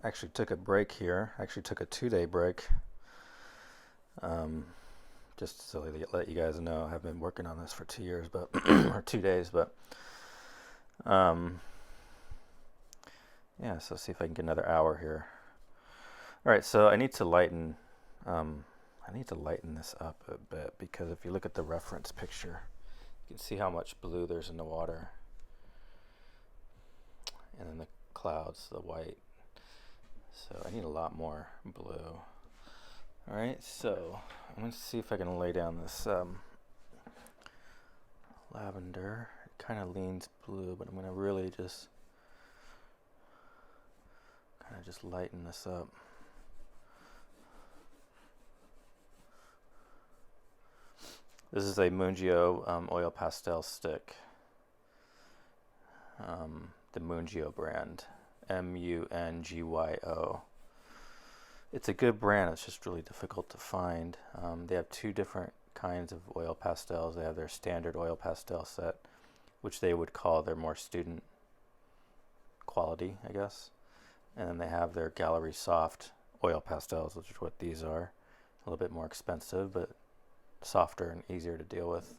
actually took a break here. Actually took a 2-day break. Um, just so let you guys know, I've been working on this for 2 years, but or 2 days, but um, yeah. So see if I can get another hour here. All right. So um, I need to lighten this up a bit because if you look at the reference picture, you can see how much blue there's in the water, and then the clouds, the white. So I need a lot more blue. All right, so I'm going to see if I can lay down this lavender. It kind of leans blue, but I'm going to really just kind of just lighten this up. This is a Mungio oil pastel stick, the Mungio brand, Mungyo. It's a good brand. It's just really difficult to find. They have two different kinds of oil pastels. They have their standard oil pastel set, which they would call their more student quality, I guess. And then they have their gallery soft oil pastels, which is what these are. A little bit more expensive, but softer and easier to deal with.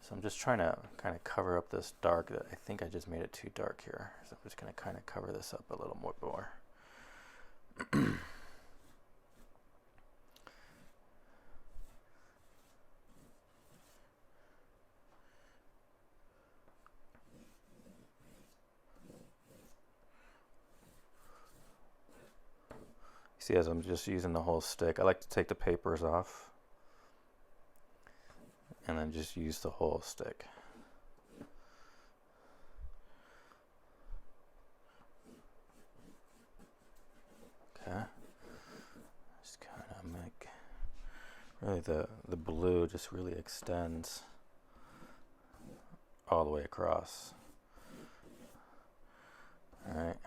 So I'm just trying to kind of cover up this dark that I think I just made it too dark here. So I'm just going to kind of cover this up a little more. See, as I'm just using the whole stick, I like to take the papers off and then just use the whole stick. Okay. Just kind of make, really the blue just really extends all the way across. All right.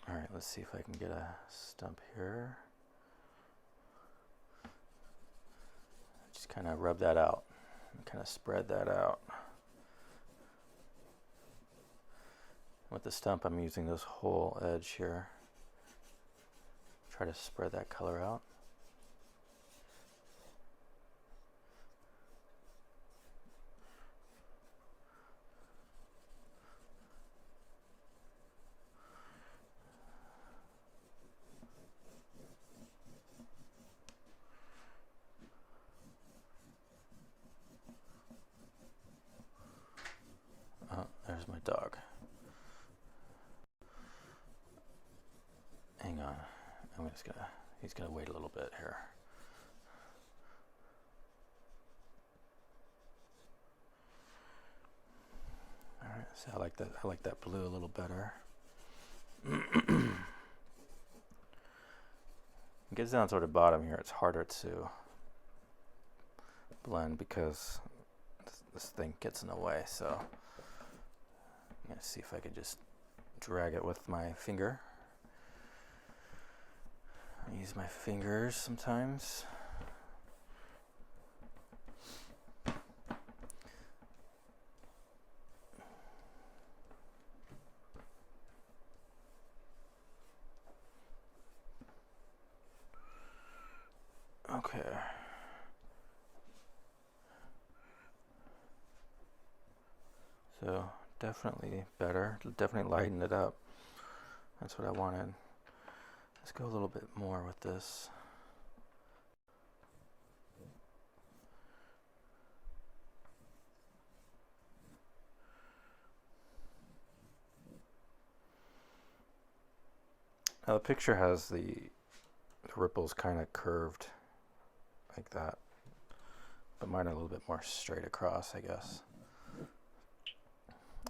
All right, let's see if I can get a stump here. Just kind of rub that out and kind of spread that out. With the stump, I'm using this whole edge here. Try to spread that color out. Oh, there's my dog. Hang on. He's gonna wait a little bit here. All right, so I like that blue a little better. It gets down toward the bottom here. It's harder to blend because this thing gets in the way. So I'm gonna see if I can just drag it with my finger. I use my fingers sometimes. Okay. So definitely better. Definitely lighten it up. That's what I wanted. Let's go a little bit more with this. Now the picture has the ripples kind of curved like that, but mine are a little bit more straight across, I guess.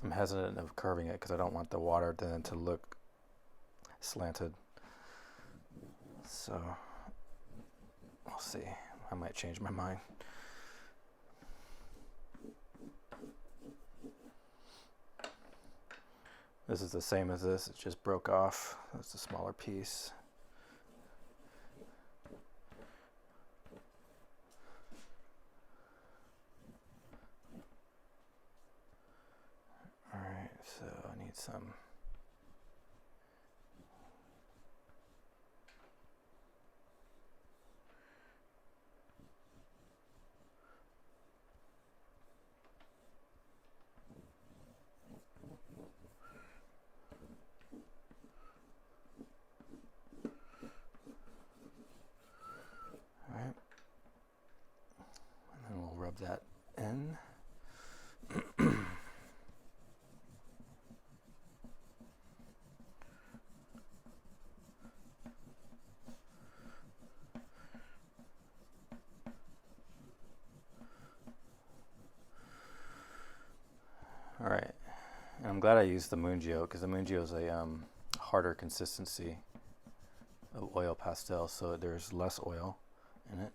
I'm hesitant of curving it because I don't want the water then to look slanted. So we'll see. I might change my mind. This is the same as this. It just broke off. That's a smaller piece. them. All right, and then we'll rub that in. All right, and I'm glad I used the Mungio because the Mungio is a harder consistency of oil pastel, so there's less oil in it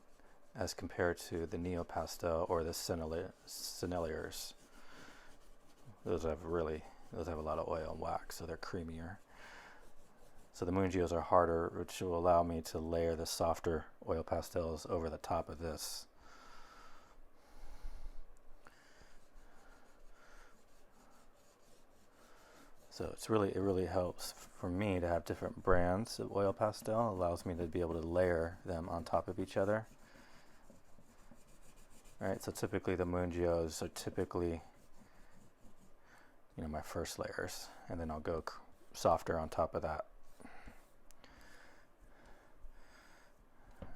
as compared to the Neo Pastel or the Senneliers. Those have a lot of oil and wax, so they're creamier. So the Mungios are harder, which will allow me to layer the softer oil pastels over the top of this. So it really helps for me to have different brands of oil pastel. It allows me to be able to layer them on top of each other. Right, so typically the Mungios are typically, my first layers, and then I'll go softer on top of that.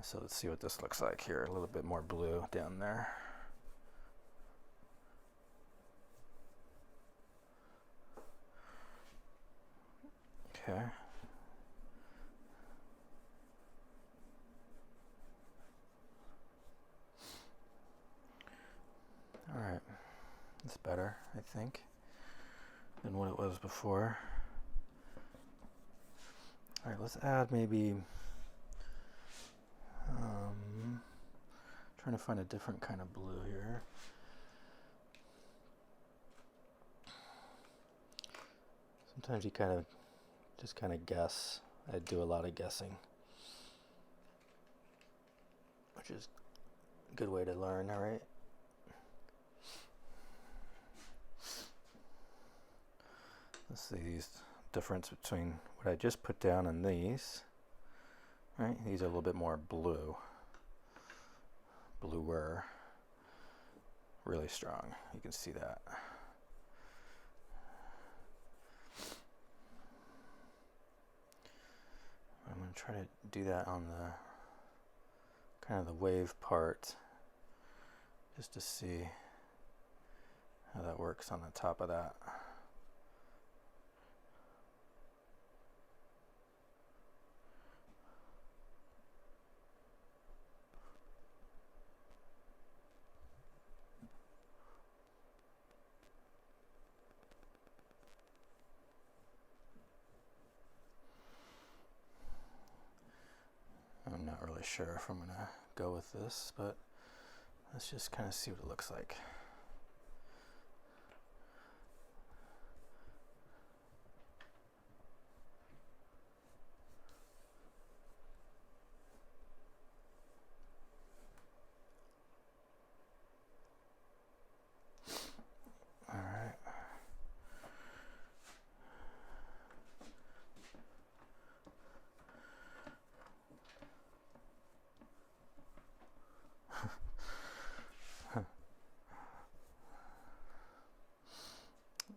So let's see what this looks like here. A little bit more blue down there. Okay. All right. It's better, I think, than what it was before. All right, let's add maybe, trying to find a different kind of blue here. Sometimes you just guess. I do a lot of guessing, which is a good way to learn, all right? Let's see these difference between what I just put down and these. Right, these are a little bit more bluer, really strong. You can see that. I'm going to try to do that on the kind of the wave part, just to see how that works on the top of that. I'm not really sure if I'm going to go with this, but let's just kind of see what it looks like. All right.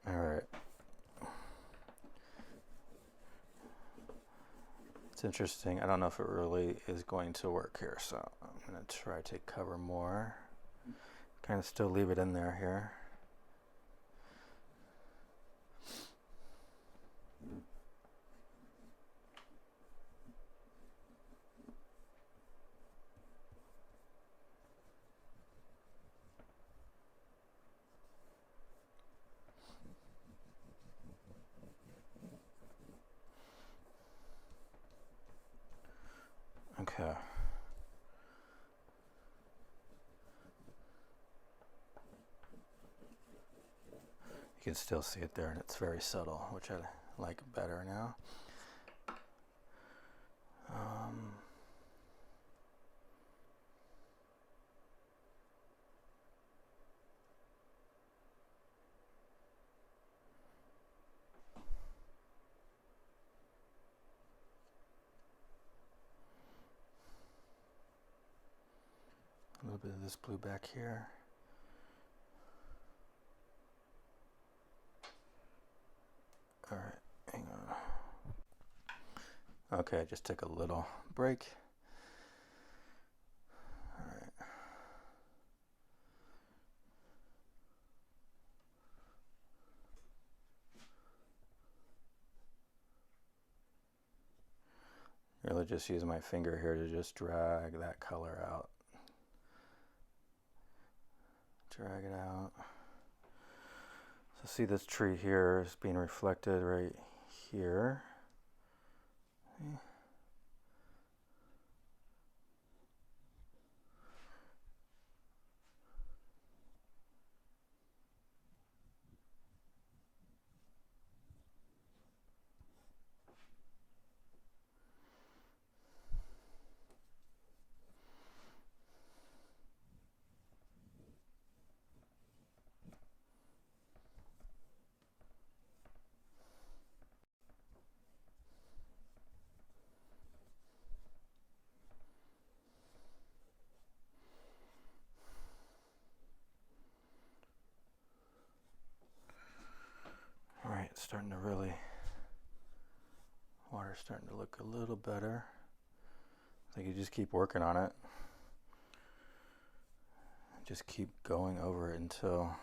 All right. It's interesting. I don't know if it really is going to work here, so I'm going to try to cover more. Kind of still leave it in there here. Okay. You can still see it there, and it's very subtle, which I like better now. A little bit of this blue back here. All right, hang on. Okay, I just took a little break. All right. Really just use my finger here to just drag that color out. Drag it out. So see this tree here is being reflected right here. See? All right, it's starting to really, water's starting to look a little better. So you just keep working on it. Just keep going over it until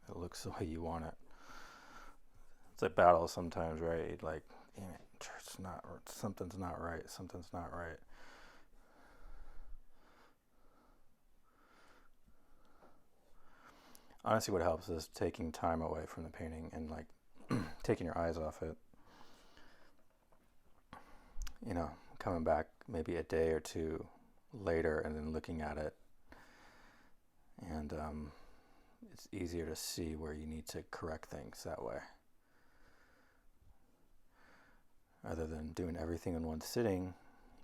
it looks the way you want it. It's a battle sometimes, right? Like, it's not, something's not right, something's not right. Honestly, what helps is taking time away from the painting and like taking your eyes off it. You know, coming back maybe a day or two later and then looking at it, and it's easier to see where you need to correct things that way, other than doing everything in one sitting,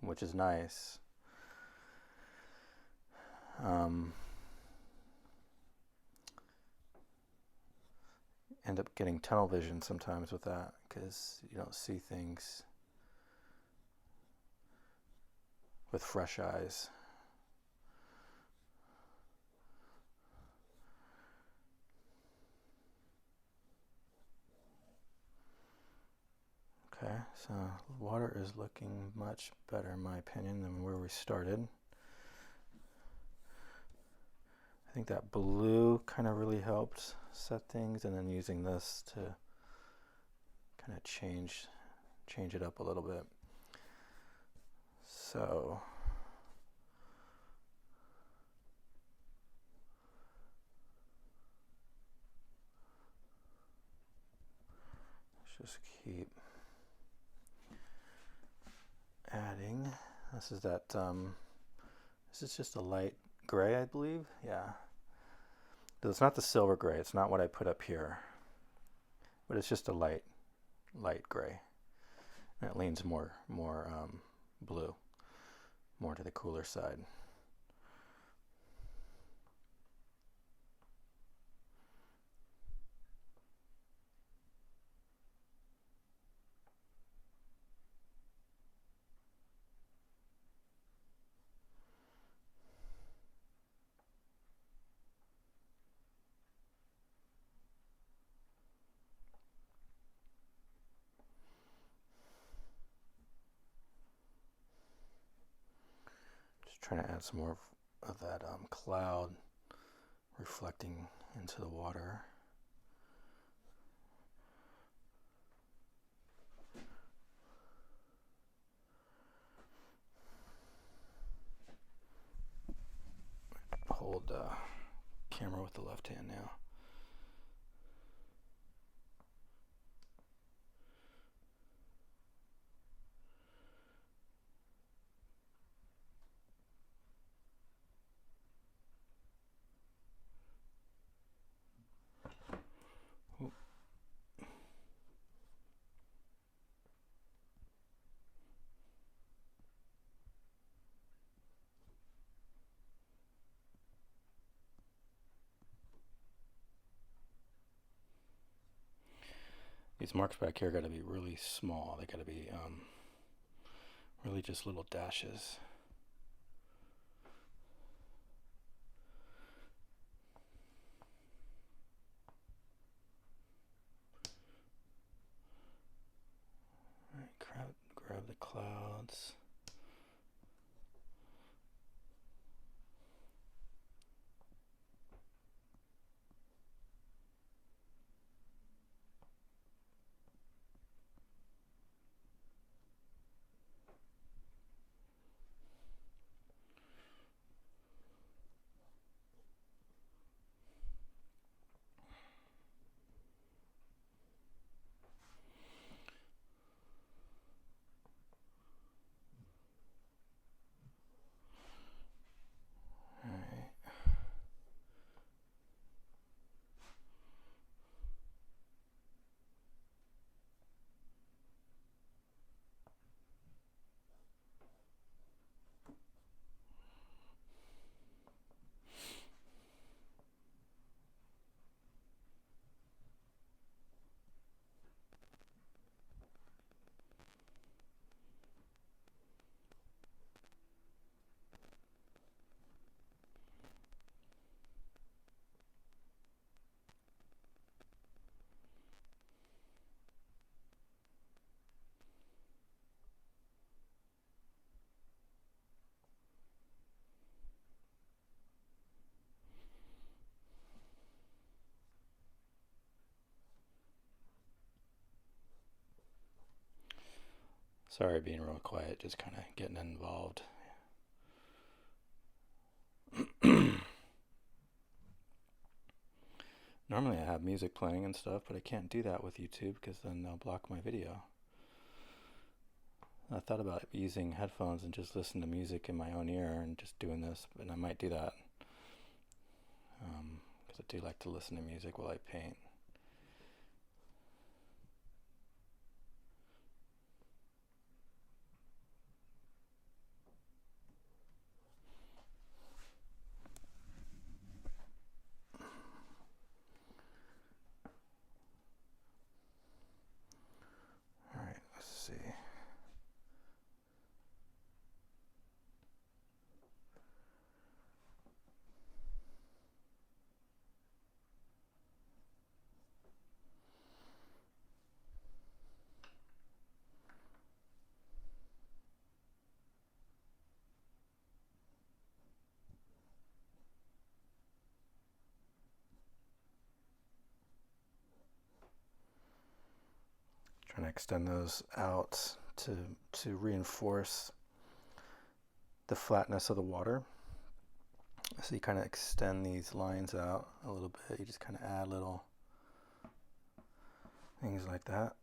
which is nice. End up getting tunnel vision sometimes with that because you don't see things with fresh eyes. Okay, so water is looking much better in my opinion than where we started. I think that blue kind of really helped set things, and then using this to kind of change it up a little bit. So let's just keep adding. This is that this is just a light gray, I believe. Yeah, it's not the silver gray, it's not what I put up here, but it's just a light gray, and it leans more blue, more to the cooler side. Trying to add some more of that cloud reflecting into the water. Hold the camera with the left hand now. These marks back here got to be really small. They got to be really just little dashes. Sorry being real quiet, just kind of getting involved. Normally I have music playing and stuff, but I can't do that with YouTube because then they'll block my video. I thought about using headphones and just listen to music in my own ear and just doing this, but I might do that because I do like to listen to music while I paint. All right, let's see. Trying to extend those out to reinforce the flatness of the water. So you kind of extend these lines out a little bit. You just kind of add little things like that.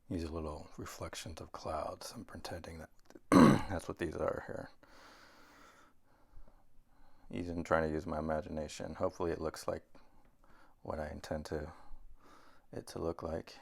Use a little reflections of clouds. I'm pretending that that's what these are here. Trying to use my imagination. Hopefully it looks like what I intend it to look like.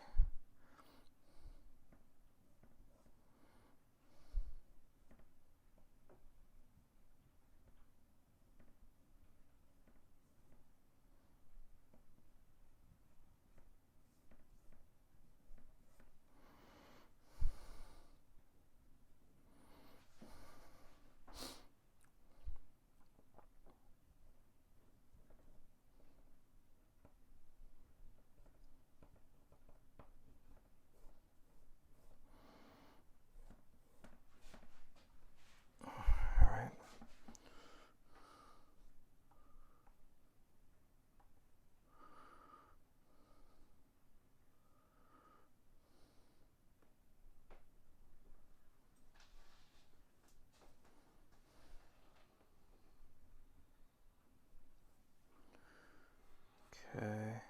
Okay.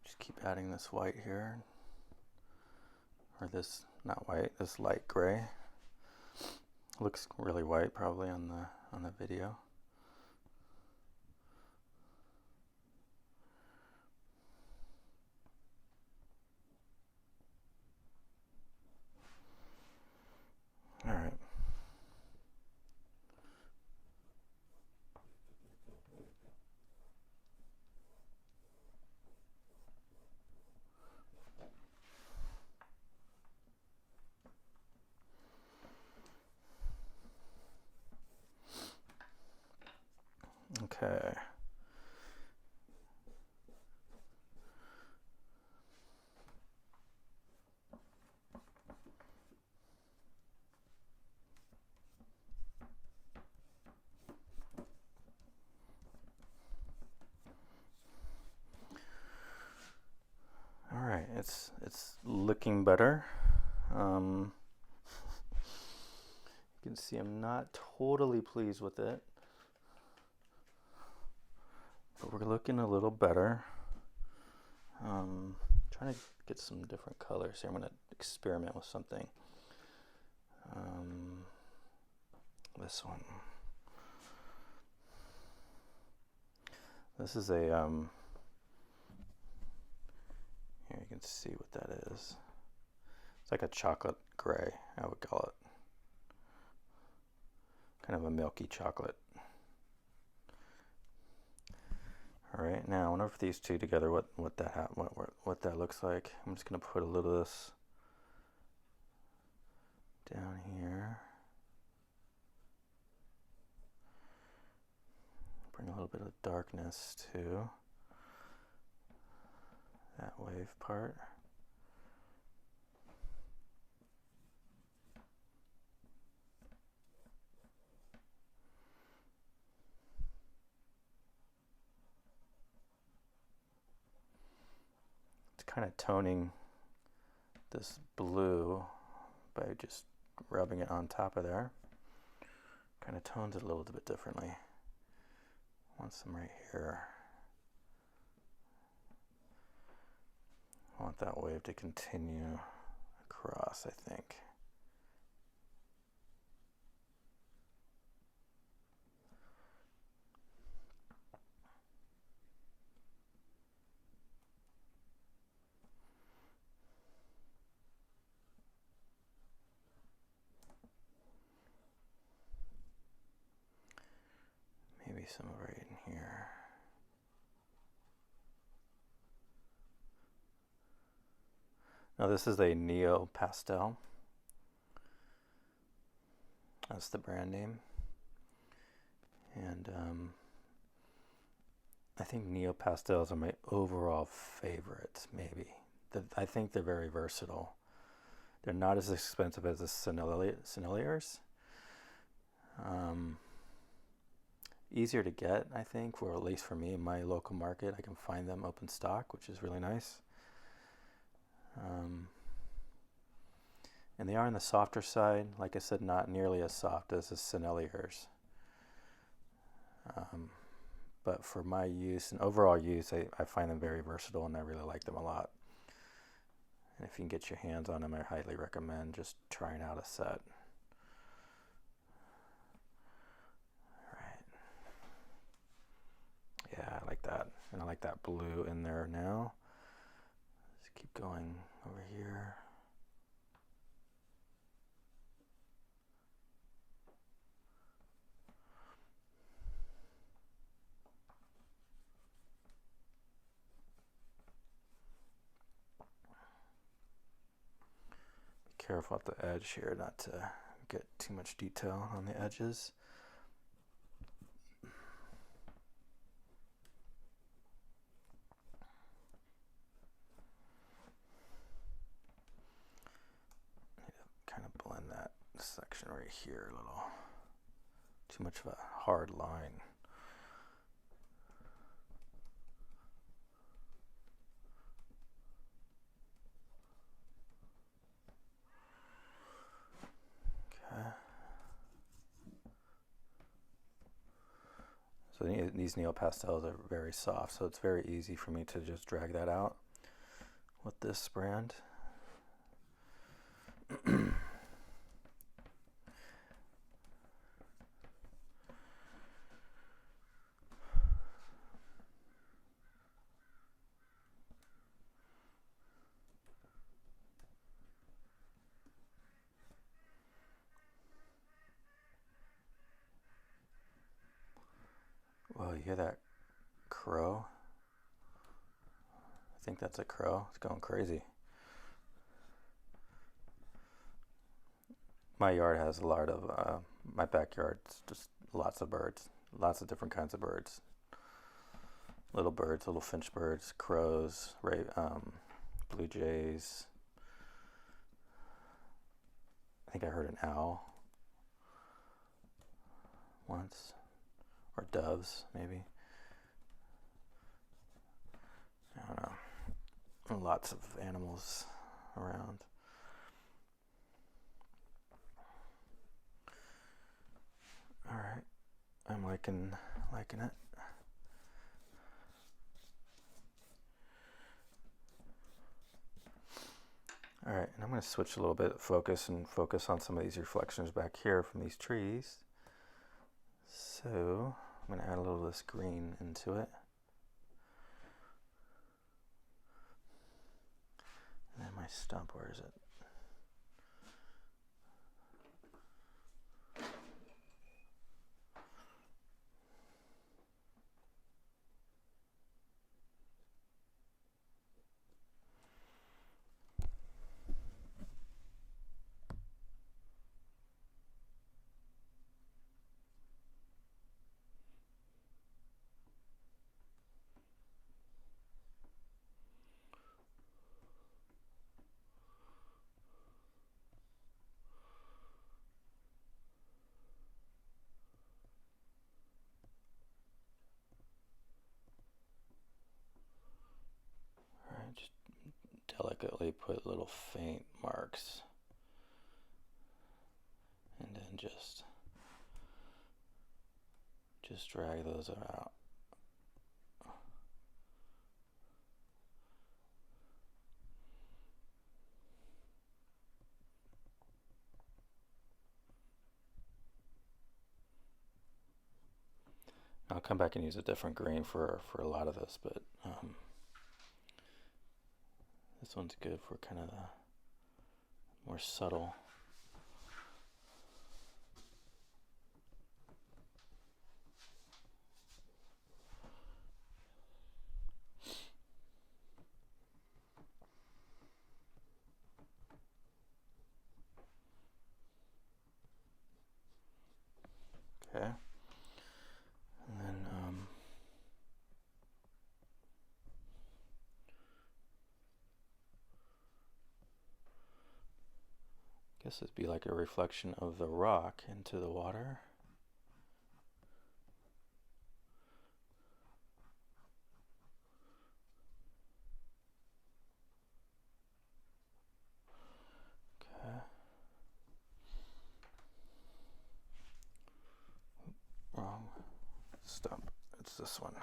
Just keep adding this white here. Or this, not white, this light gray. Looks really white probably on the video. All right. Okay. All right, it's looking better. You can see I'm not totally pleased with it, but we're looking a little better. Trying to get some different colors here. I'm going to experiment with something. This one. This is a, here you can see what that is. It's like a chocolate gray, I would call it. Kind of a milky chocolate. All right, now I wonder if these two together, what that looks like. I'm just gonna put a little of this down here. Bring a little bit of darkness to that wave part. It's kind of toning this blue by just rubbing it on top of there. Kind of tones it a little bit differently. Want some right here. I want that wave to continue across, I think. Maybe some right in here. Now this is a Oil Pastel. That's the brand name. And I think Oil Pastels are my overall favorites, maybe. I think they're very versatile. They're not as expensive as the Senneliers. Easier to get, I think, or at least for me in my local market. I can find them open stock, which is really nice. And they are on the softer side. Like I said, not nearly as soft as the Senneliers. But for my use and overall use, I find them very versatile and I really like them a lot. And if you can get your hands on them, I highly recommend just trying out a set. Alright. Yeah, I like that. And I like that blue in there now. Just keep going over here. Careful at the edge here not to get too much detail on the edges. Need to kind of blend that section right here a little. Too much of a hard line. So these Oil Pastels are very soft, so it's very easy for me to just drag that out with this brand. Whoa, you hear that crow? I think that's a crow. It's going crazy. My yard has a lot of, my backyard's just lots of birds. Lots of different kinds of birds. Little birds, little finch birds, crows, blue jays. I think I heard an owl once. Or doves, maybe. I don't know. Lots of animals around. All right, I'm liking it. All right, and I'm going to switch a little bit of focus and focus on some of these reflections back here from these trees. So I'm going to add a little of this green into it. And then my stump, where is it? All right, just delicately put little faint marks. And then just drag those out. I'll come back and use a different green for a lot of this, but this one's good for kind of the more subtle. Okay. And then I guess it'd be like a reflection of the rock into the water. Okay. Wrong stump. It's this one.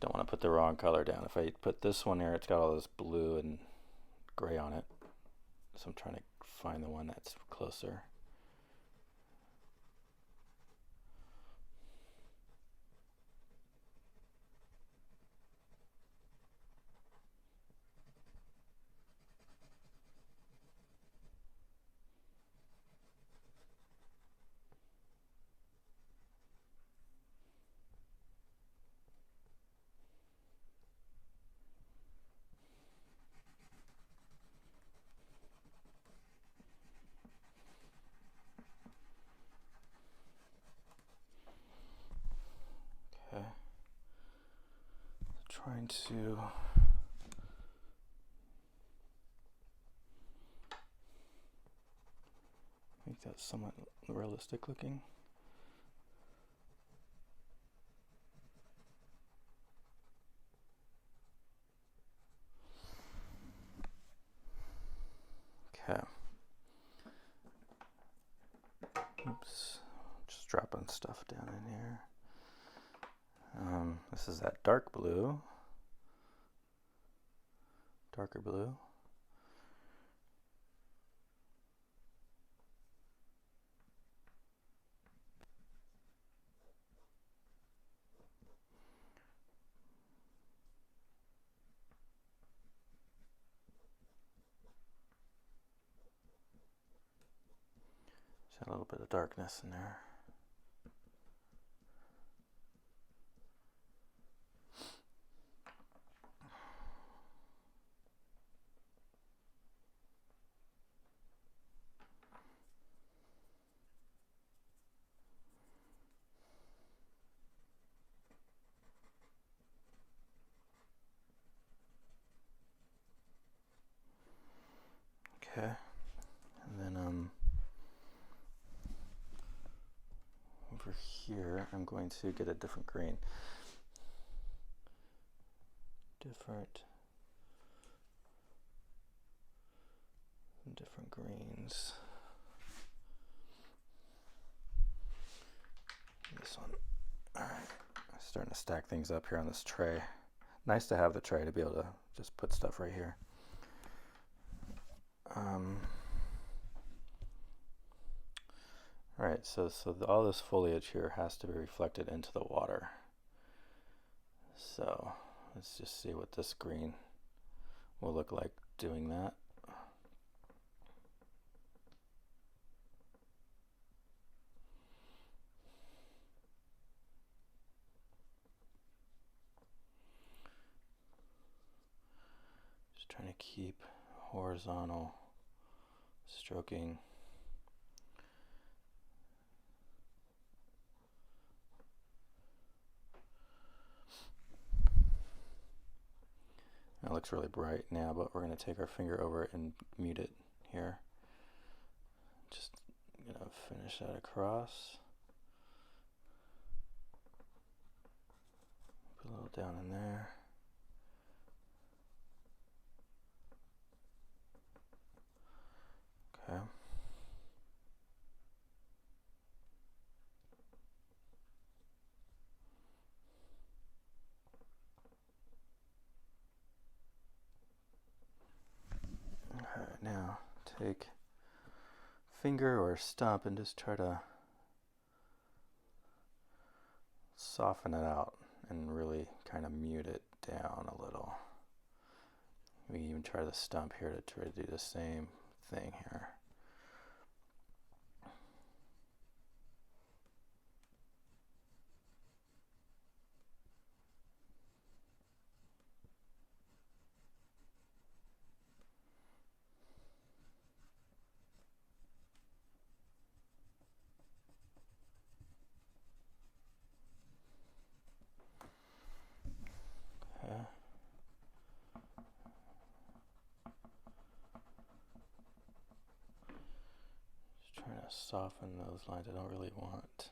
Don't want to put the wrong color down. If I put this one here, it's got all this blue and gray on it. So I'm trying to find the one that's closer. Okay. Trying to make that somewhat realistic looking. Okay. Oops. Just dropping stuff down in here. This is that dark blue. Darker blue. Just a little bit of darkness in there. Okay, and then over here I'm going to get a different green. Different greens. This one. Alright, starting to stack things up here on this tray. Nice to have the tray to be able to just put stuff right here. Alright, so all this foliage here has to be reflected into the water. So let's just see what this green will look like doing that. Just trying to keep horizontal stroking. It looks really bright now, but we're going to take our finger over it and mute it here. Just going to finish that across. Put a little down in there. Okay. Alright, now take finger or stump and just try to soften it out and really kind of mute it down a little. We can even try the stump here to try to do the same thing here. Okay. Just trying to soften those lines. I don't really want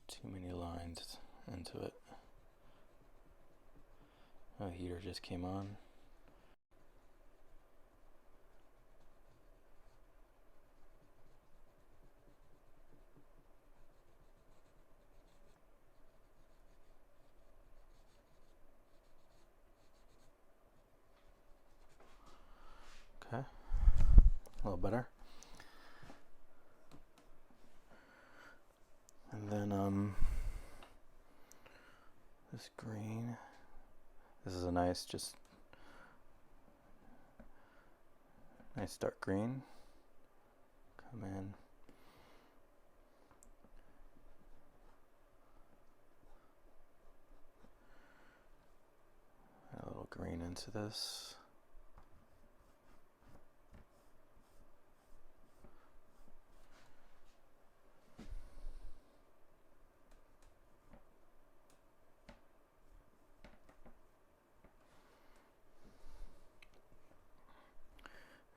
too many lines into it. Oh, heater just came on. Okay, a little better. And then this green. This is a nice, just nice dark green. Come in. Add a little green into this.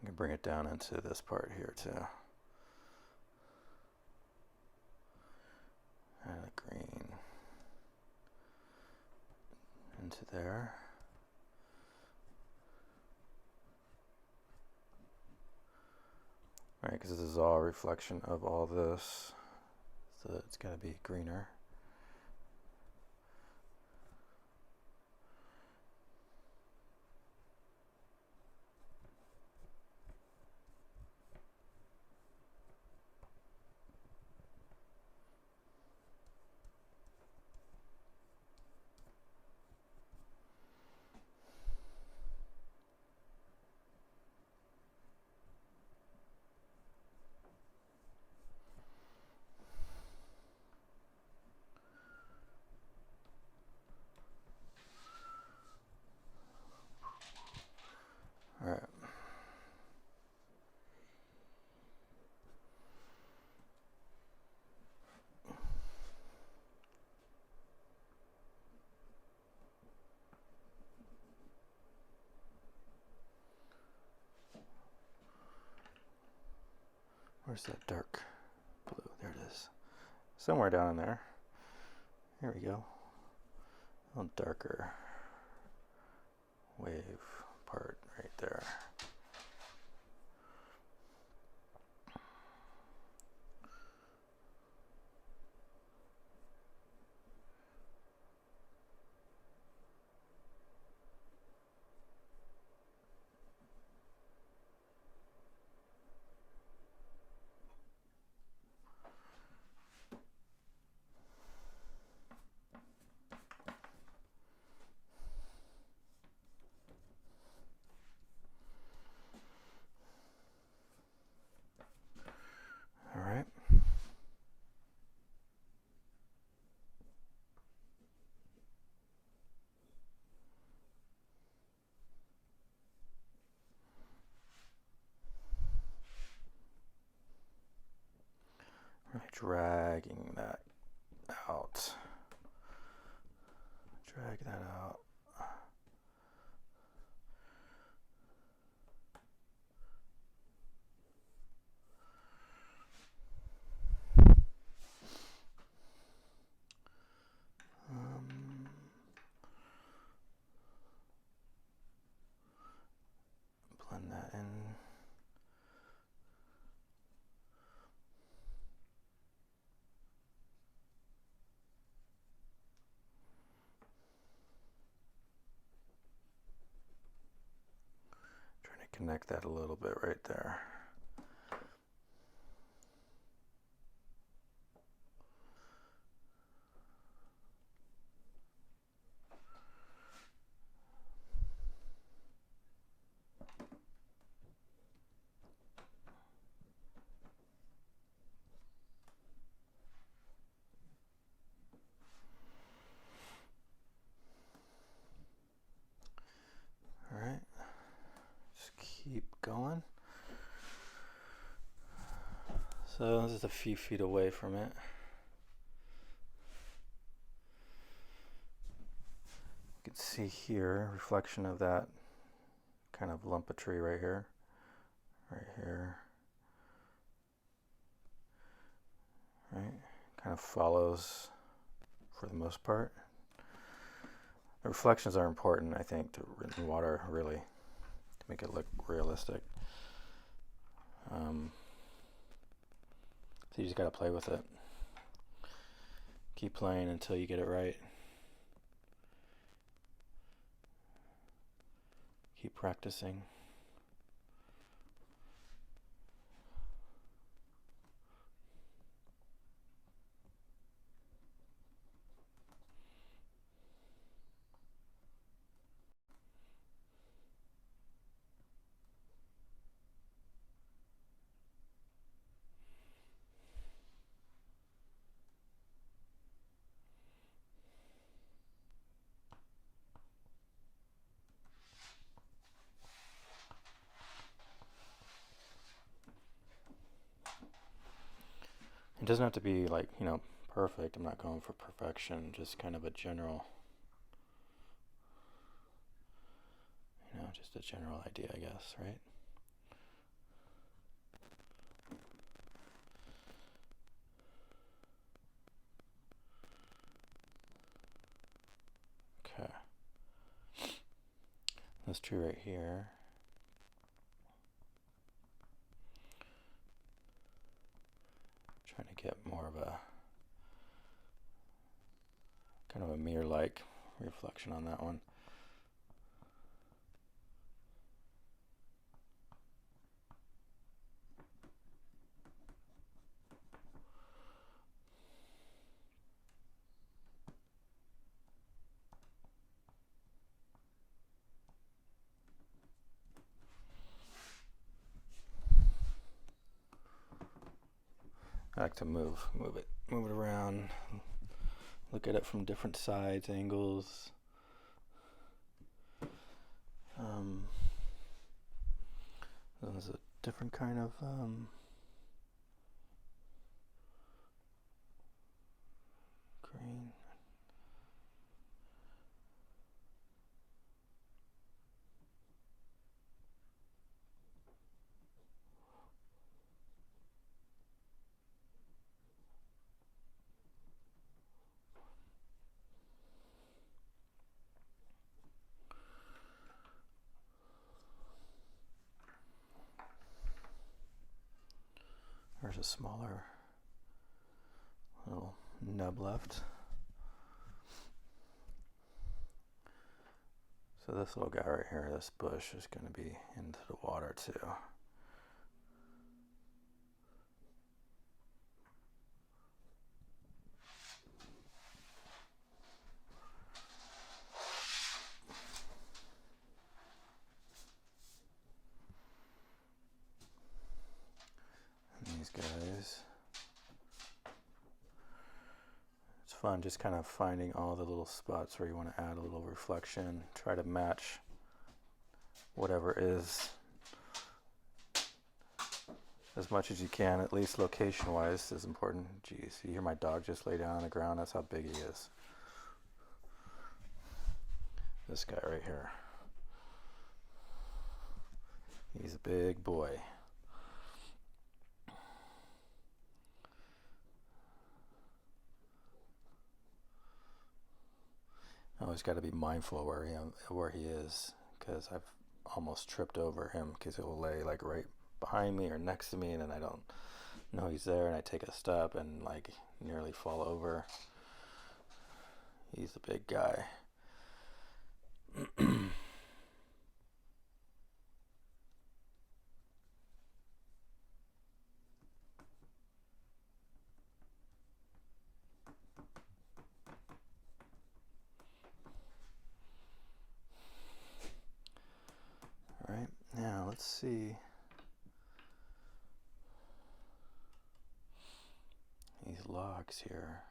I can bring it down into this part here too. Add a green into there. Right, because this is all a reflection of all this, so it's got to be greener. All right. Where's that dark blue? There it is. Somewhere down in there. Here we go. A little darker wave part right there. dragging that out. Drag that out. Blend that in. Trying to connect that a little bit right there. Keep going. So this is a few feet away from it. You can see here, reflection of that kind of lump of tree right here. Right here. Right? Kind of follows for the most part. The reflections are important, I think, in water, really, to make it look realistic. So you just gotta play with it. Keep playing until you get it right. Keep practicing. It doesn't have to be like, perfect. I'm not going for perfection, just kind of a general, just a general idea, I guess, right? Okay. This tree right here. Trying to get more of a kind of a mirror-like reflection on that one. I like to move it around, look at it from different sides, angles. There's a different kind of green. There's a smaller little nub left. So this little guy right here, this bush, is going to be into the water too. And these guys. It's fun just kind of finding all the little spots where you want to add a little reflection, try to match whatever is as much as you can, at least location-wise, is important. Jeez, you hear my dog just lay down on the ground? That's how big he is. This guy right here. He's a big boy. I always got to be mindful where he is, because I've almost tripped over him because he'll lay like right behind me or next to me, and then I don't know he's there, and I take a step and like nearly fall over. He's a big guy. All right, now let's see. These logs here.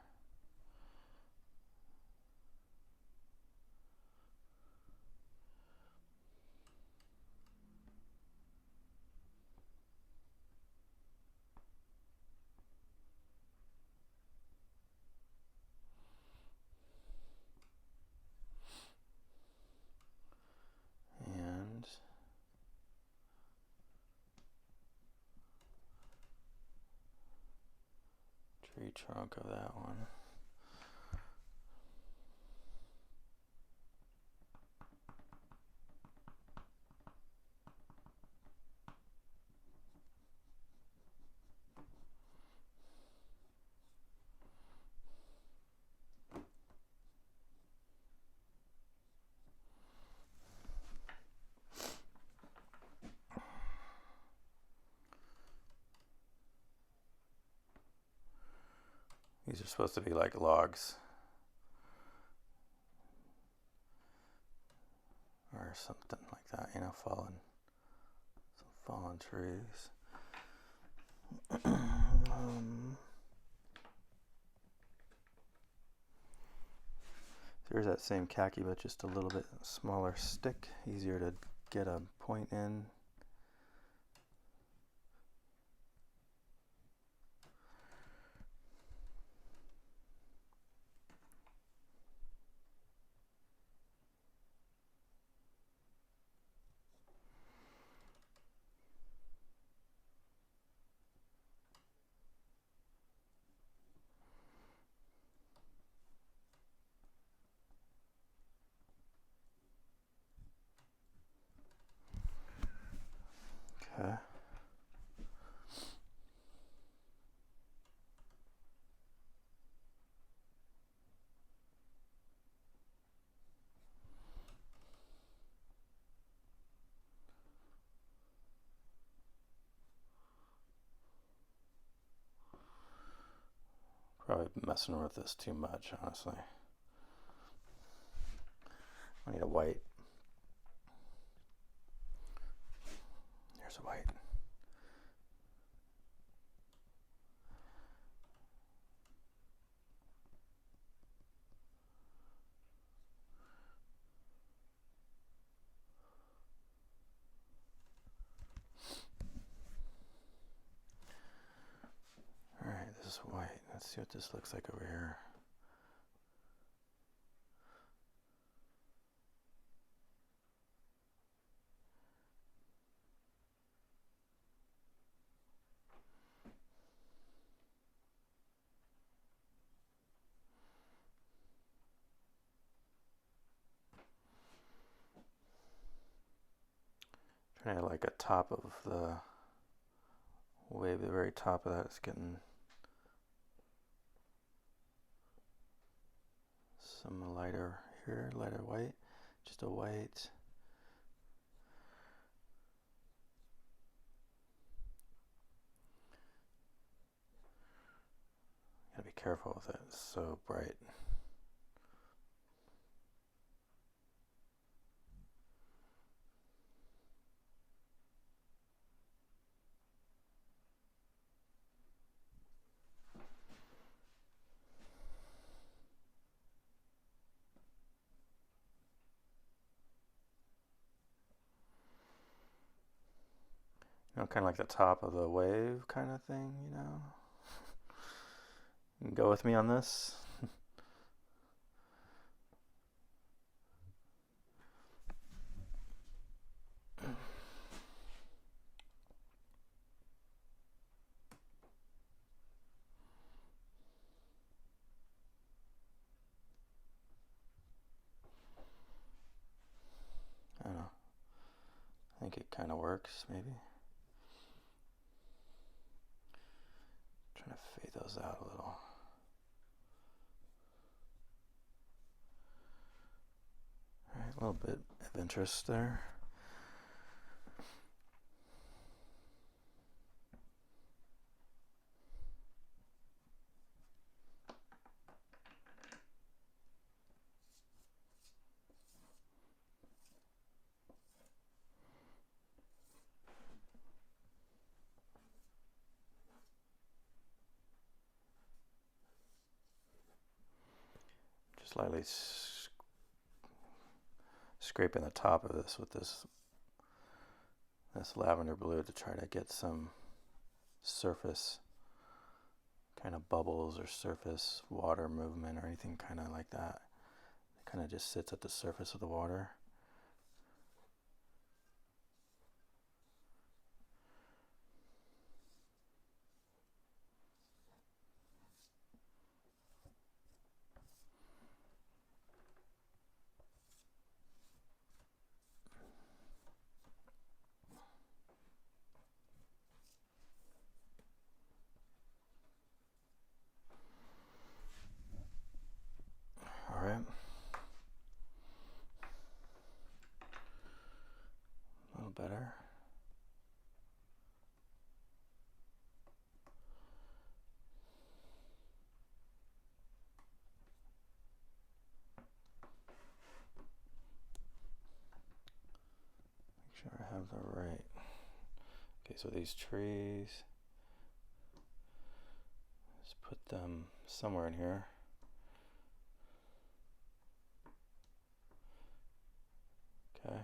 And tree trunk of that one. These are supposed to be like logs or something like that, you know, fallen trees. There's that same khaki, but just a little bit smaller stick, easier to get a point in. Okay. Probably messing with this too much, honestly. I need a white. Here's a white. Alright, this is white. Let's see what this looks like over here. Trying to like a top of the wave, the very top of that is getting some lighter here, lighter white, just a white. Gotta be careful with it, it's so bright. Kind of like the top of the wave kind of thing, You can go with me on this. I don't know. I think it kind of works, maybe. Trying to fade those out a little. Alright, a little bit of interest there. Just lightly scraping the top of this with this lavender blue to try to get some surface kind of bubbles or surface water movement or anything kind of like that. It kind of just sits at the surface of the water. All right. A little better. Make sure I have the right. Okay, so these trees, just put them somewhere in here. Okay.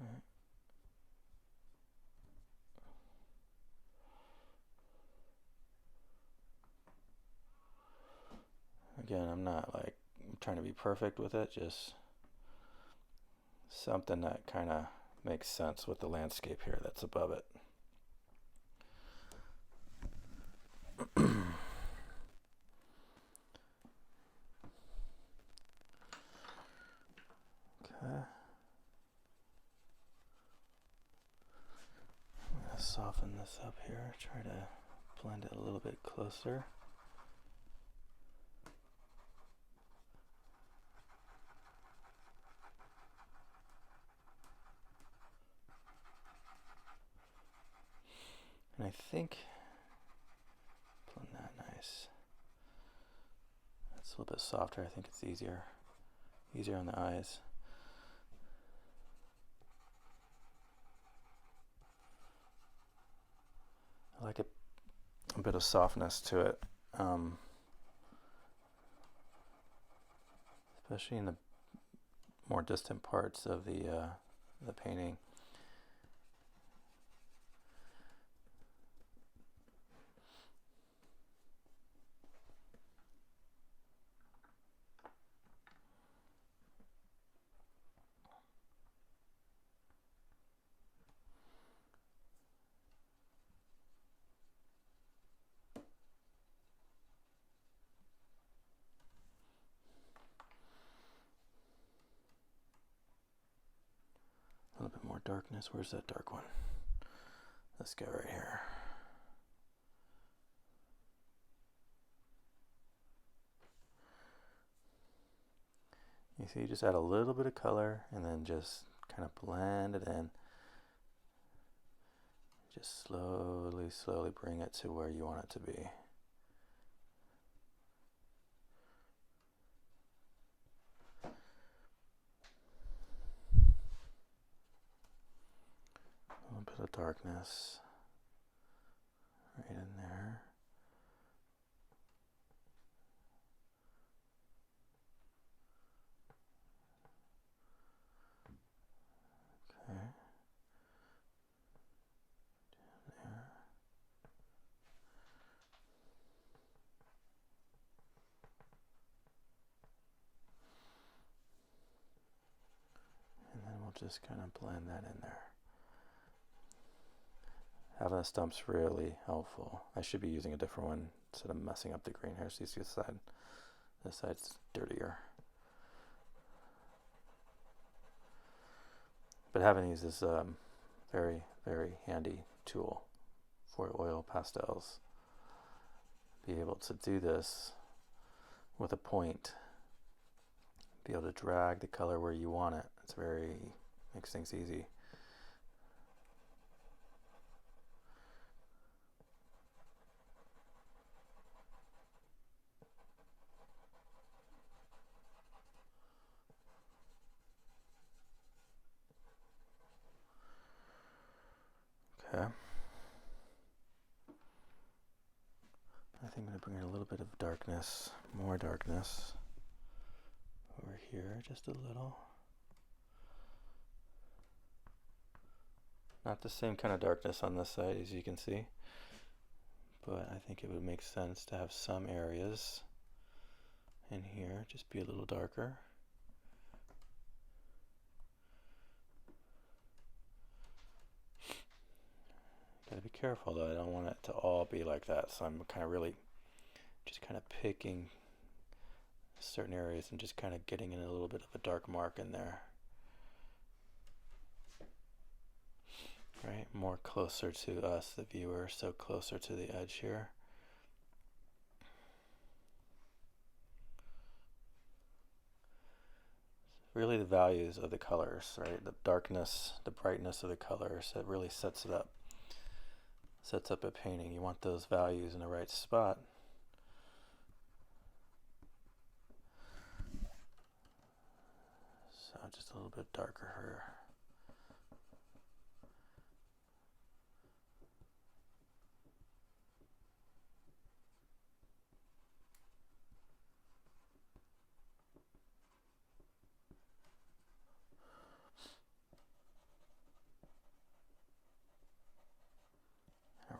Right. Again, I'm not like trying to be perfect with it, just something that kind of makes sense with the landscape here that's above it. Okay. I'm going to soften this up here, try to blend it a little bit closer. And I think, blend that nice. That's a little bit softer. I think it's easier on the eyes. I like a bit of softness to it, especially in the more distant parts of the painting. A little bit more darkness. Where's that dark one? This guy right here. You see, you just add a little bit of color and then just kind of blend it in. Just slowly bring it to where you want it to be. A little bit of darkness right in there. just kind of blend that in there. Having a stump's really helpful. I should be using a different one instead of messing up the green here. So you see this side. This side's dirtier. But having these is very, very handy tool for oil pastels. Be able to do this with a point. Be able to drag the color where you want it. It's makes things easy. Okay. I think I'm going to bring in a little bit of darkness, more darkness over here, just a little. Not the same kind of darkness on this side, as you can see, but I think it would make sense to have some areas in here just be a little darker. Gotta be careful though, I don't want it to all be like that, so I'm kind of really just kind of picking certain areas and just kind of getting in a little bit of a dark mark in there. Right, more closer to us, the viewer, so closer to the edge here. Really the values of the colors, right? The darkness, the brightness of the colors, it really sets it up. Sets up a painting. You want those values in the right spot. So just a little bit darker here.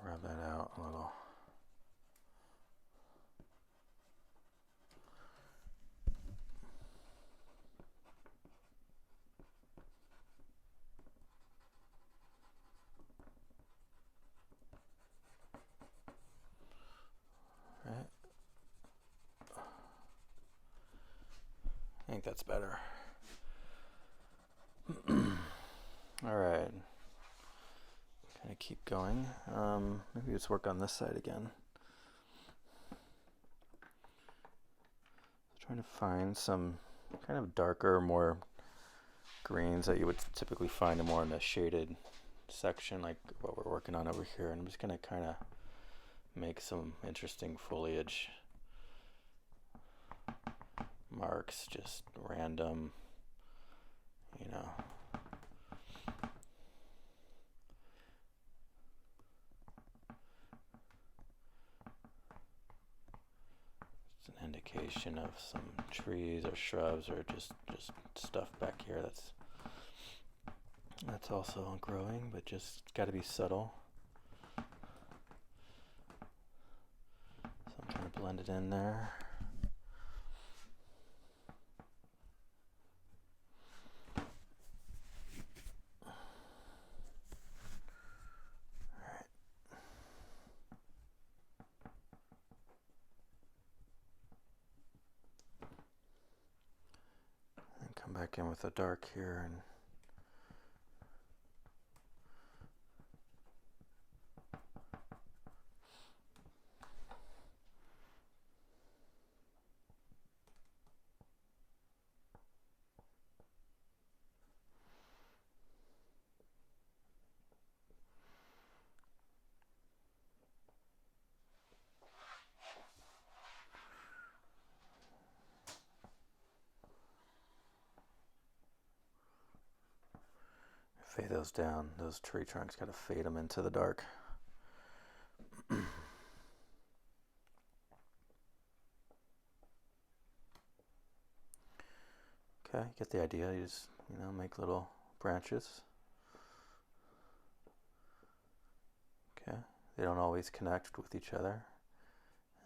Rub that out a little. Right. I think that's better. All right. Kind of keep going. Maybe let's work on this side again. Trying to find some kind of darker, more greens that you would typically find more in a shaded section, like what we're working on over here. And I'm just gonna kind of make some interesting foliage marks, just random, you know. Indication of some trees or shrubs or just stuff back here that's also growing, but just got to be subtle. So I'm trying to blend it in there. Back in with the dark here and fade those down. Those tree trunks, got to fade them into the dark. Okay, get the idea. You just, make little branches. Okay, they don't always connect with each other.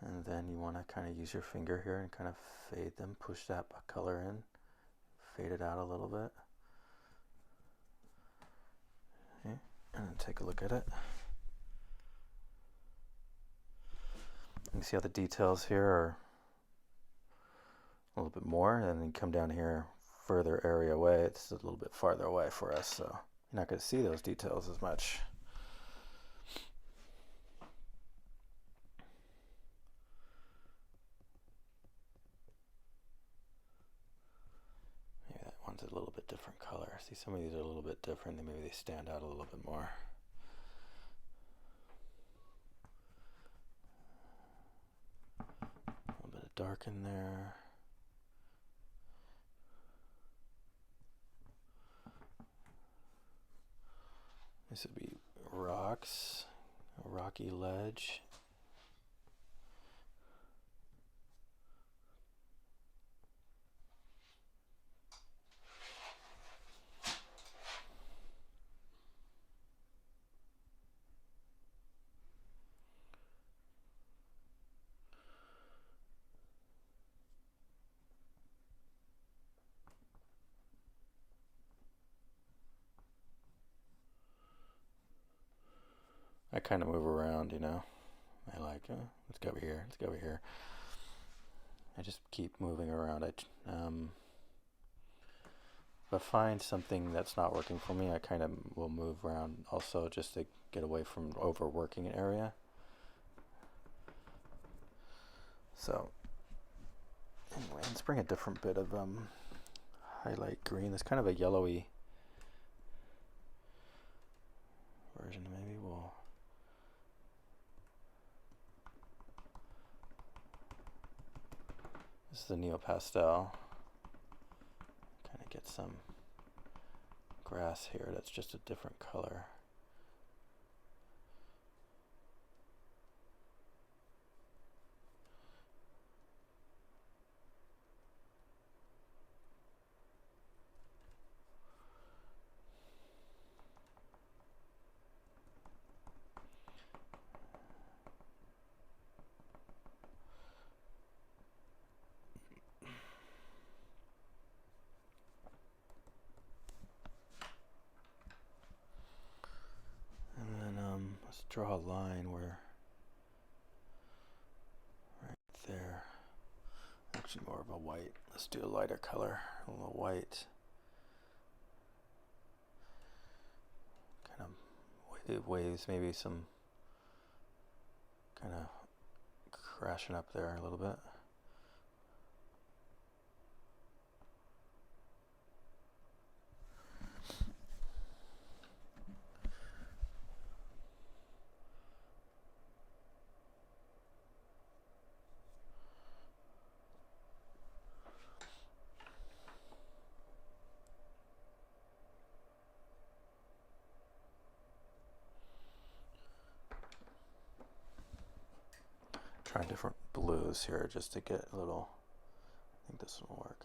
And then you want to kind of use your finger here and kind of fade them, push that color in, fade it out a little bit. and take a look at it. You can see how the details here are a little bit more, and then you come down here further area away, it's a little bit farther away for us, so you're not going to see those details as much. Maybe that one's a little bit different color. See, some of these are a little bit different, and maybe they stand out a little bit more. A little bit of dark in there. This would be rocks, a rocky ledge. I kind of move around, you know. I like, let's go over here, let's go over here. I just keep moving around. If I find something that's not working for me, I kind of will move around also just to get away from overworking an area. So, anyway, let's bring a different bit of highlight green. There's kind of a yellowy version. Maybe we'll... This is the Neo Pastel. Kind of get some grass here that's just a different color. Let's draw a line where, right there, actually more of a white. Let's do a lighter color, a little white. Kind of waves, maybe some kind of crashing up there a little bit. Try different blues here just to get a little, I think this will work,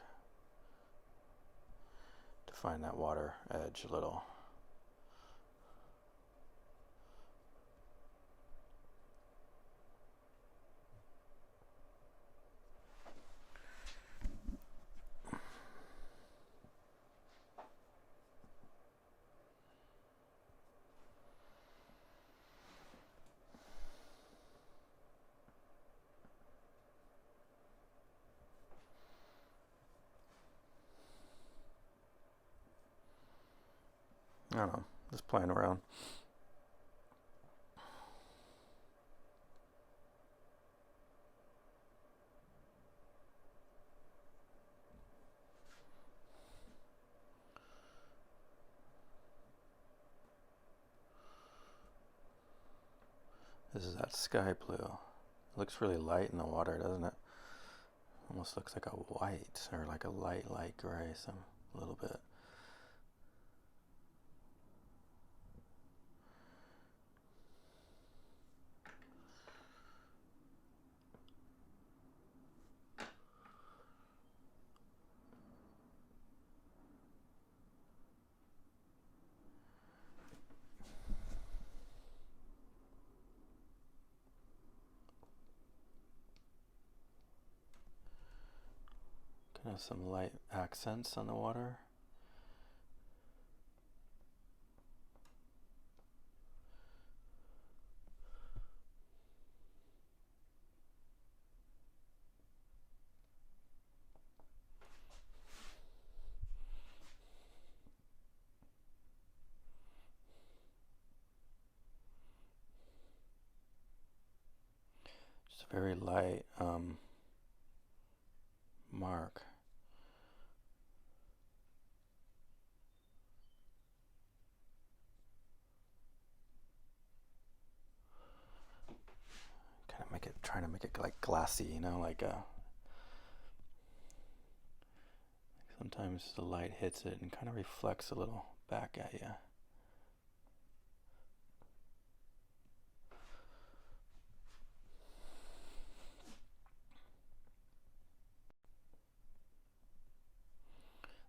to find that water edge a little. I don't know, just playing around. This is that sky blue. It looks really light in the water, doesn't it? Almost looks like a white or like a light gray, some a little bit. Kind of some light accents on the water. very light mark. Kind of trying to make it like glassy, you know, like sometimes the light hits it and kind of reflects a little back at you.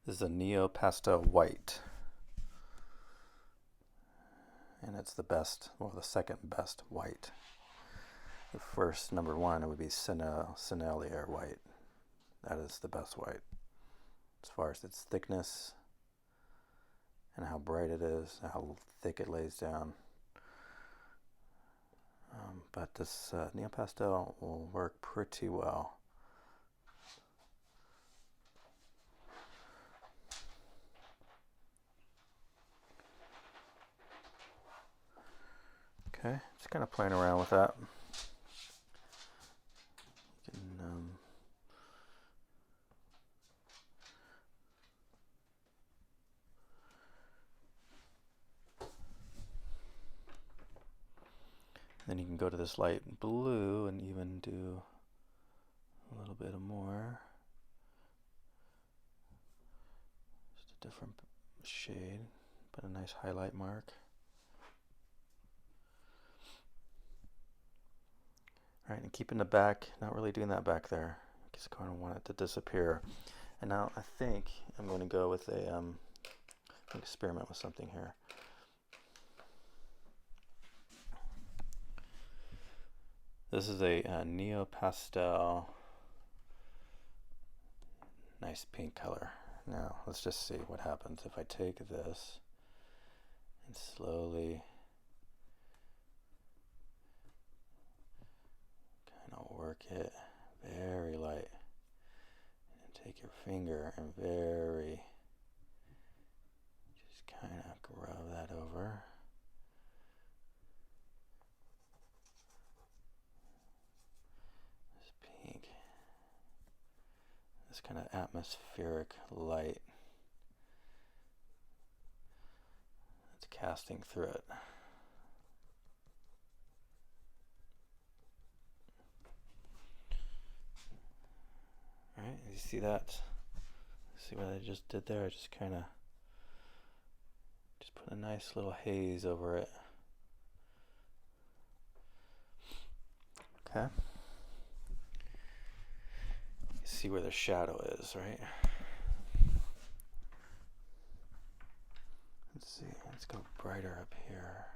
This is a Neo Pastel White, and it's the best, well, the second best white. The first, number one, it would be Sennelier White. That is the best white as far as its thickness and how bright it is, how thick it lays down. But this Neo Pastel will work pretty well. Okay, just kind of playing around with that. You can, then you can go to this light blue and even do a little bit more. Just a different shade, but a nice highlight mark. Alright, and keeping the back, not really doing that back there. I just kind of want it to disappear. And now I think I'm going to go with a, experiment with something here. This is a Neo Pastel, nice pink color. Now let's just see what happens if I take this and slowly work it very light, and take your finger and very just kind of rub that over. This pink, this kind of atmospheric light that's casting through it. Alright, you see that? See what I just did there? I just kind of just put a nice little haze over it. Okay. You see where the shadow is, right? Let's see, let's go brighter up here.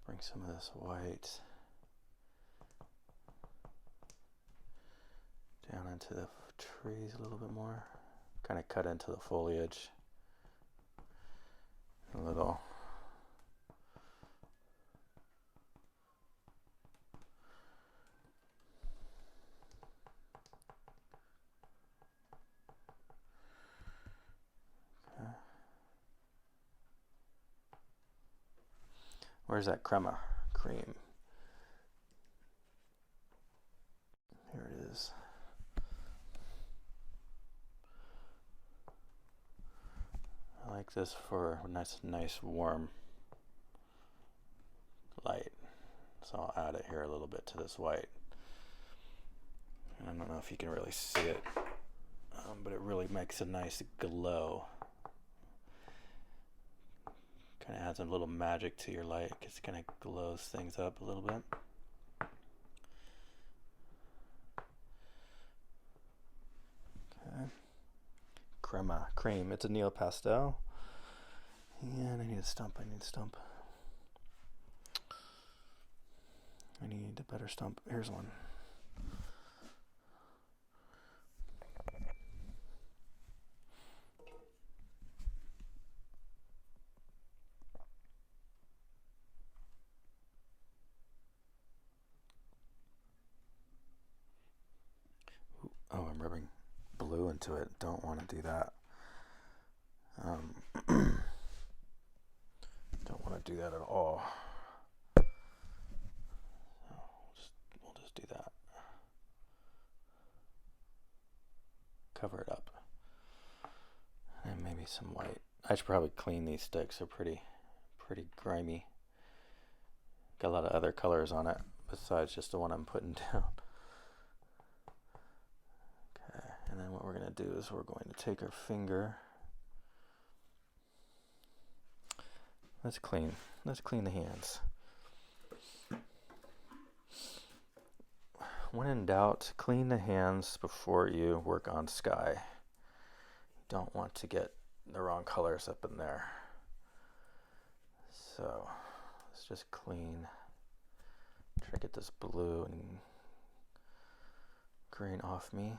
Bring some of this white down into the trees a little bit more. Kind of cut into the foliage a little. Okay. Where's that crema cream? Here it is. I like this for a nice warm light. So I'll add it here a little bit to this white. And I don't know if you can really see it, but it really makes a nice glow. Kind of adds a little magic to your light. It kind of glows things up a little bit. Okay. Crema cream. It's a Neo Pastel. And I need a stump. I need a better stump. Here's one. Oh, I'm rubbing blue into it. Don't want to do that. Don't want to do that at all. cover it up. And maybe some white. I should probably clean these sticks. They're pretty grimy. Got a lot of other colors on it besides just the one I'm putting down. Okay, and then what we're going to do is we're going to take our finger. Let's clean the hands. When in doubt, clean the hands before you work on sky. You don't want to get the wrong colors up in there. So let's just clean. Try to get this blue and green off me.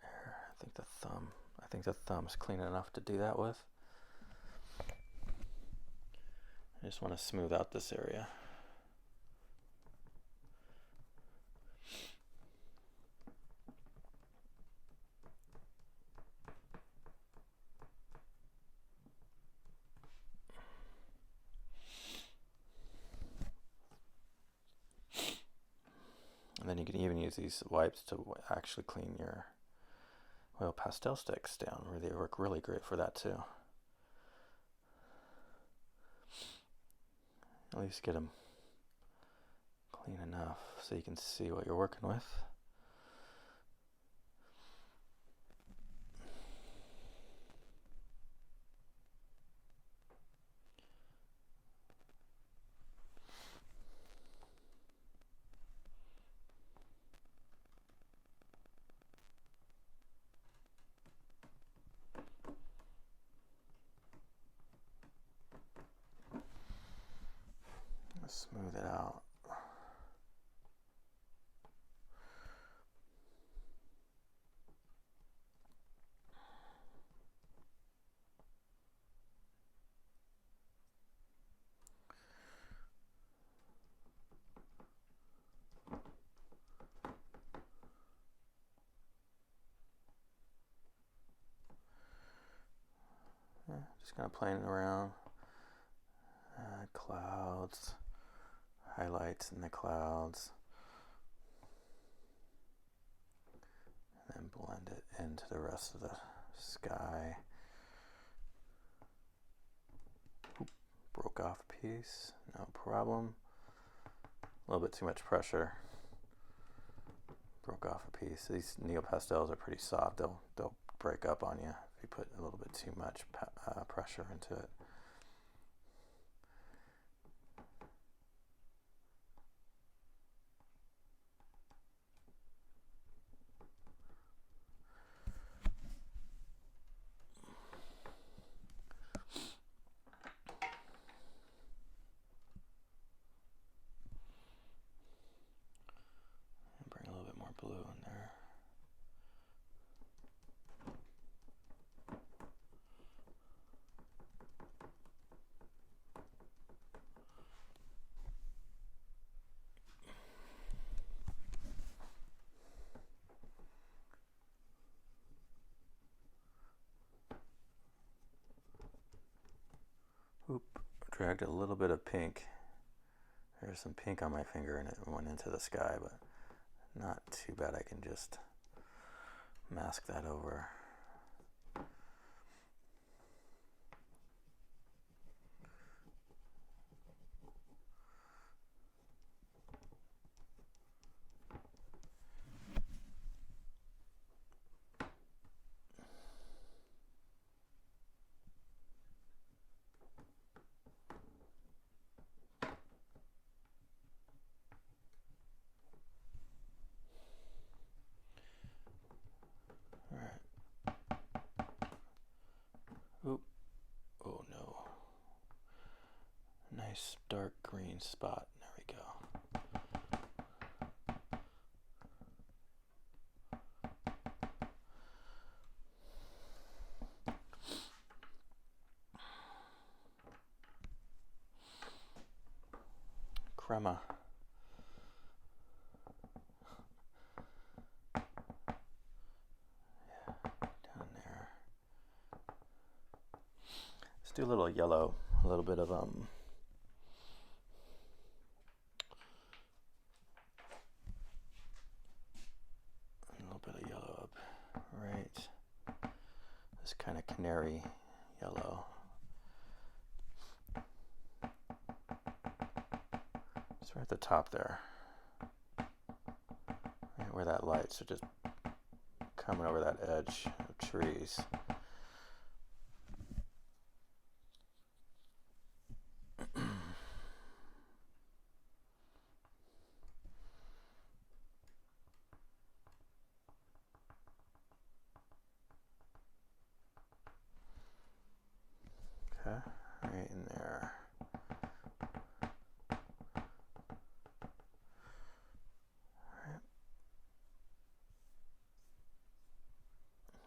There, I think the thumb's clean enough to do that with. I just want to smooth out this area. And then you can even use these wipes to actually clean your oil pastel sticks down, where they work really great for that too. At least get them clean enough so you can see what you're working with. Smooth it out. Just kind of playing around. Clouds. Highlights in the clouds, and then blend it into the rest of the sky. Oop, broke off a piece, no problem. A little bit too much pressure. Broke off a piece. These Neo pastels are pretty soft. They'll break up on you if you put a little bit too much pressure into it. Blue in there. Oop, dragged a little bit of pink. There's some pink on my finger and it went into the sky, but not too bad. I can just mask that over. Oop. Oh no. Nice dark green spot. There we go. Crema. Let's do a little yellow, a little bit of kind of canary yellow. It's right at the top there. Right where that light, so just coming over that edge of trees. Okay, right in there. Alright.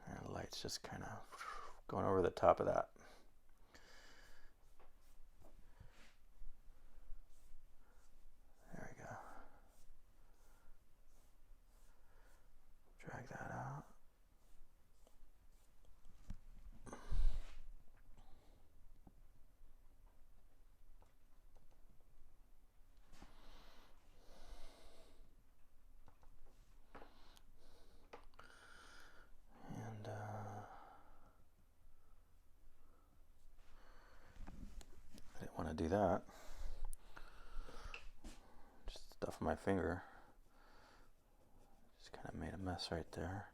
And the light's just kind of going over the top of that. There we go. Drag that out. And I didn't want to do that. Just stuff my finger. Just kind of made a mess right there.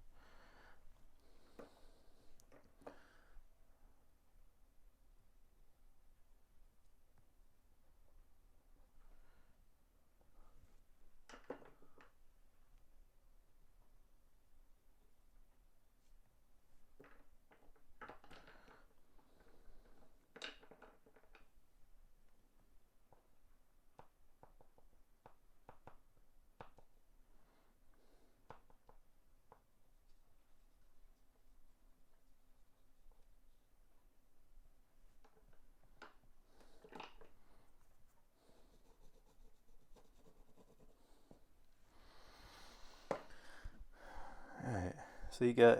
Alright, so you got,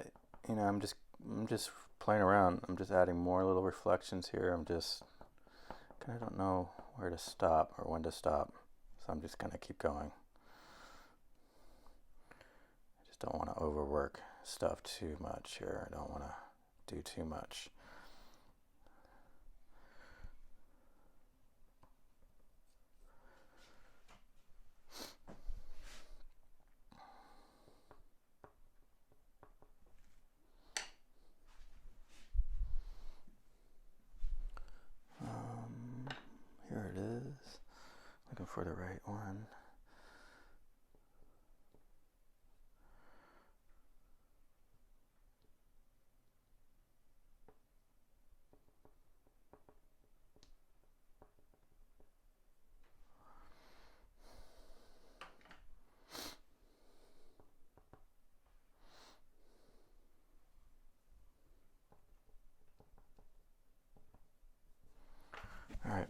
I'm just playing around. I'm just adding more little reflections here. I'm just kind of don't know where to stop or when to stop. So I'm just going to keep going. I just don't want to overwork stuff too much here. I don't want to do too much. Here it is. Looking for the right one. All right.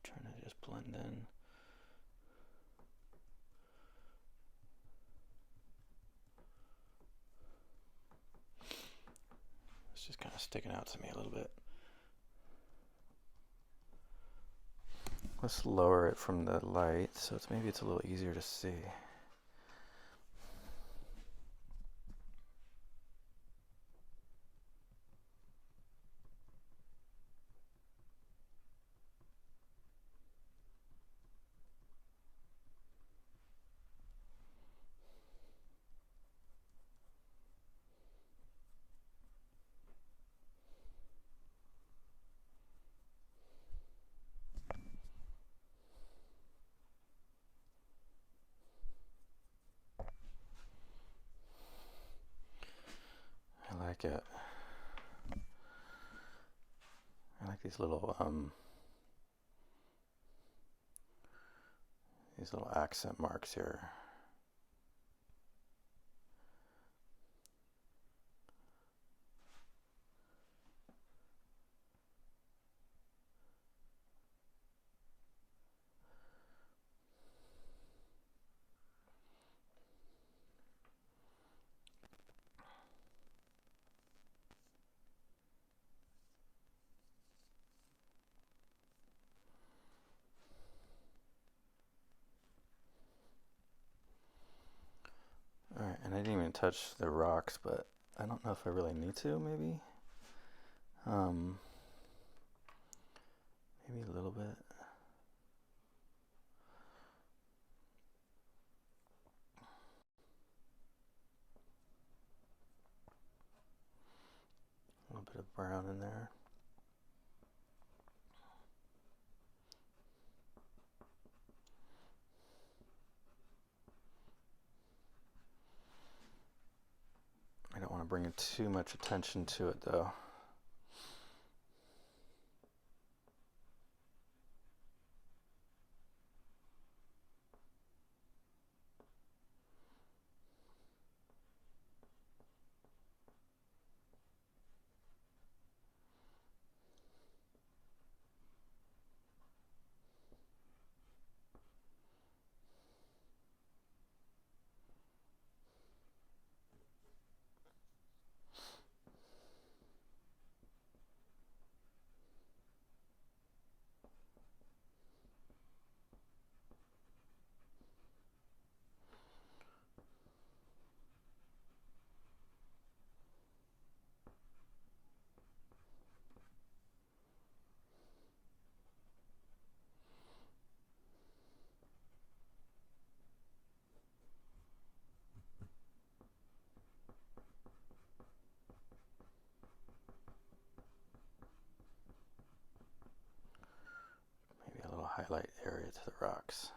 Trying to just blend in. It's just kind of sticking out to me a little bit. Let's lower it from the light so maybe it's a little easier to see. I like it. I like these little accent marks here. touch the rocks, but I don't know if I really need to, maybe. Maybe a little bit. A little bit of brown in there. I don't want to bring too much attention to it though. Maybe a little highlight area to the rocks.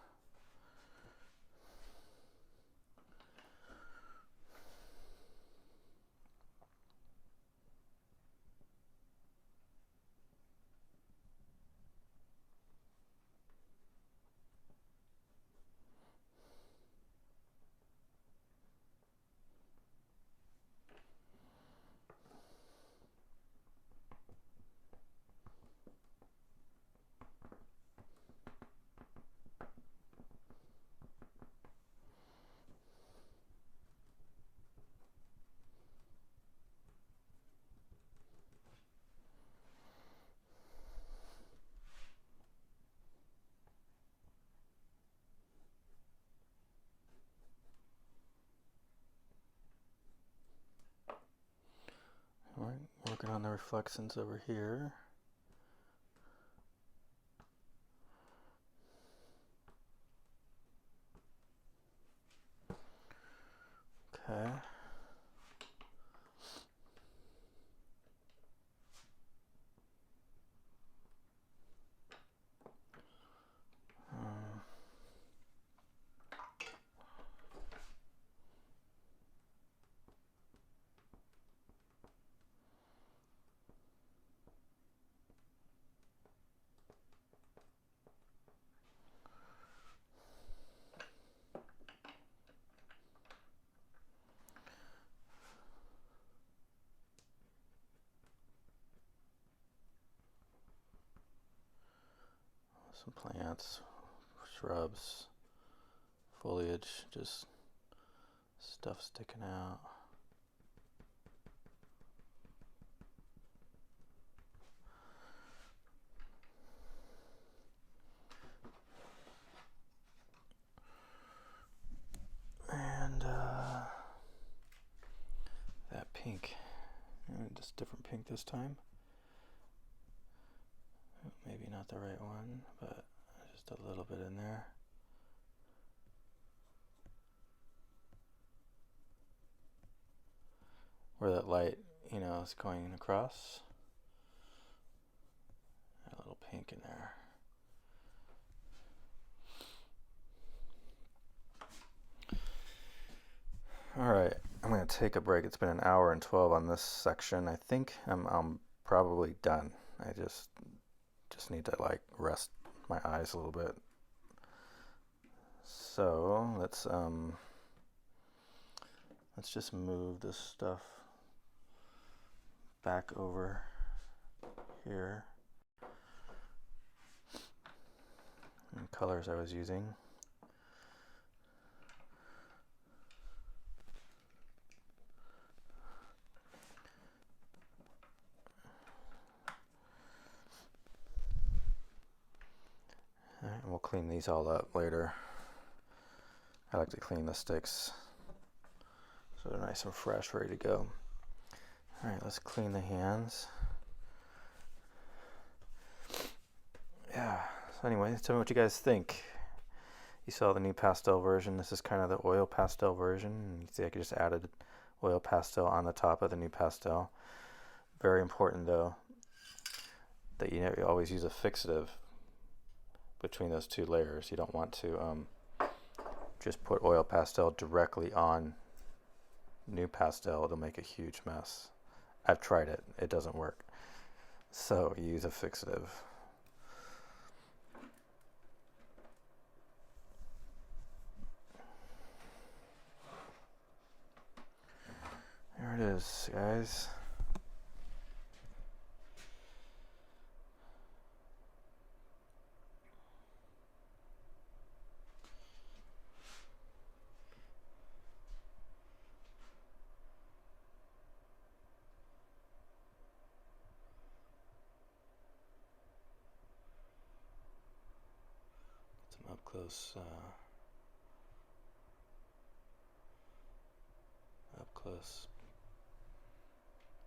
All right, working on the reflections over here. Okay. Some plants, shrubs, foliage, just stuff sticking out. And that pink, just different pink this time. Maybe not the right one, but just a little bit in there. Where that light, is going across. A little pink in there. Alright, I'm going to take a break. It's been an hour and 12 on this section. I think I'm probably done. I just need to rest my eyes a little bit. So let's just move this stuff back over here. And colors I was using. Alright, and we'll clean these all up later. I like to clean the sticks, so So they're nice and fresh, ready to go. All right, let's clean the hands. Yeah, so anyway, tell me what you guys think. You saw the new pastel version. This is kind of the oil pastel version. You see I just added oil pastel on the top of the new pastel. Very important though that you always use a fixative between those two layers. You don't want to just put oil pastel directly on new pastel. It'll make a huge mess. I've tried it. It doesn't work. So you use a fixative. There it is, guys. Some up close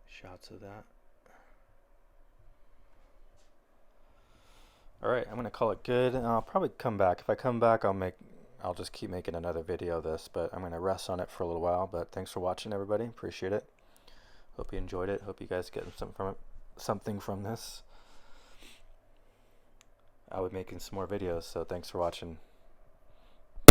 shots of that. Alright, I'm gonna call it good, and I'll probably come back. If I come back, I'll just keep making another video of this, but I'm gonna rest on it for a little while. But thanks for watching, everybody. Appreciate it. Hope you enjoyed it. Hope you guys get something from this. I'll be making some more videos, so thanks for watching.